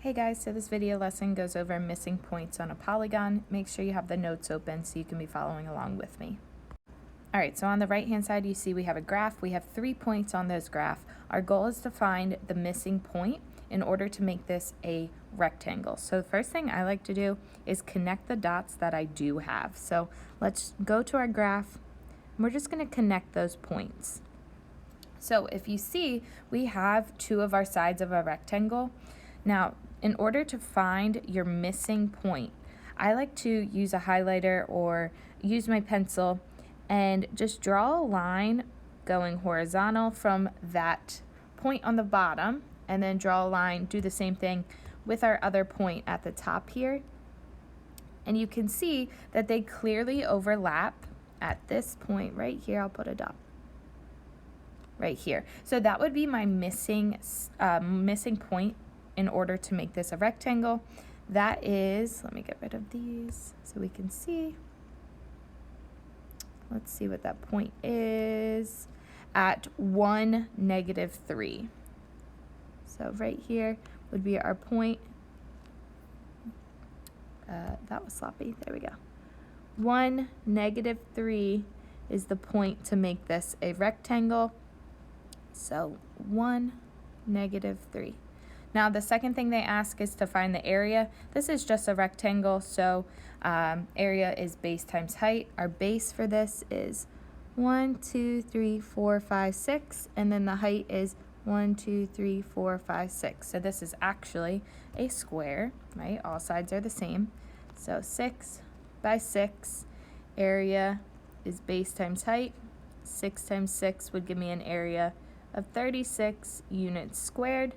Hey guys, so this video lesson goes over missing points on a polygon. Make sure you have the notes open so you can be following along with me. Alright, so on the right hand side you see we have a graph. We have 3 points on this graph. Our goal is to find the missing point in order to make this a rectangle. So the first thing I like to do is connect the dots that I do have. So let's go to our graph and we're just going to connect those points. So if you see, we have 2 of our sides of a rectangle. Now, in order to find your missing point, I like to use a highlighter or use my pencil and just draw a line going horizontal from that point on the bottom, and then draw a line, do the same thing with our other point at the top here. And you can see that they clearly overlap at this point right here. I'll put a dot right here. So that would be my missing point in order to make this a rectangle. That is, let me get rid of these so we can see. Let's see what that point is at 1, -3. So right here would be our point. That was sloppy. There we go. 1, -3 is the point to make this a rectangle. So 1, -3. Now the second thing they ask is to find the area. This is just a rectangle, so area is base times height. Our base for this is 1, 2, 3, 4, 5, 6, and then the height is 1, 2, 3, 4, 5, 6. So this is actually a square, right? All sides are the same. So 6 by 6, area is base times height. 6 times 6 would give me an area of 36 units squared.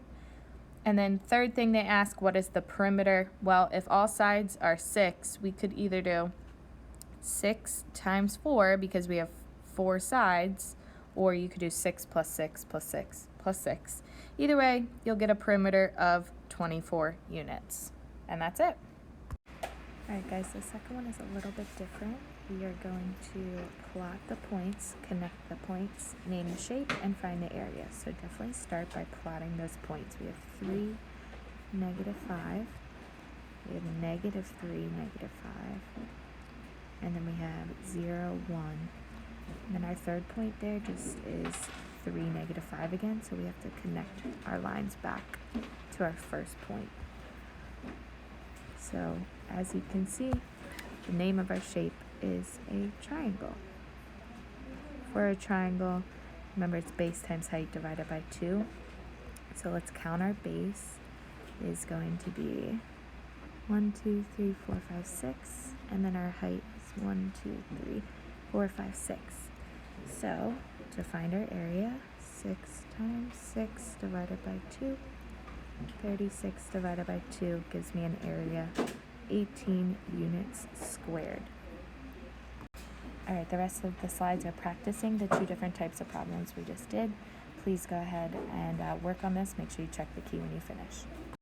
And then third thing they ask, what is the perimeter? Well, if all sides are 6, we could either do 6 times 4 because we have 4 sides, or you could do 6 plus 6 plus 6 plus 6. Either way, you'll get a perimeter of 24 units. And that's it. Alright guys, the second one is a little bit different. We are going to plot the points, connect the points, name the shape, and find the area. So definitely start by plotting those points. We have 3, -5. We have -3, -5. And then we have 0, 1. And then our third point there just is 3, -5 again. So we have to connect our lines back to our first point. So as you can see, the name of our shape is a triangle. For a triangle, remember it's base times height divided by 2. So let's count our base is going to be 1, 2, 3, 4, 5, 6, and then our height is 1, 2, 3, 4, 5, 6. So to find our area, 6 times 6 divided by 2, 36 divided by 2 gives me an area 18 units squared. Alright, the rest of the slides are practicing the 2 different types of problems we just did. Please go ahead and work on this. Make sure you check the key when you finish.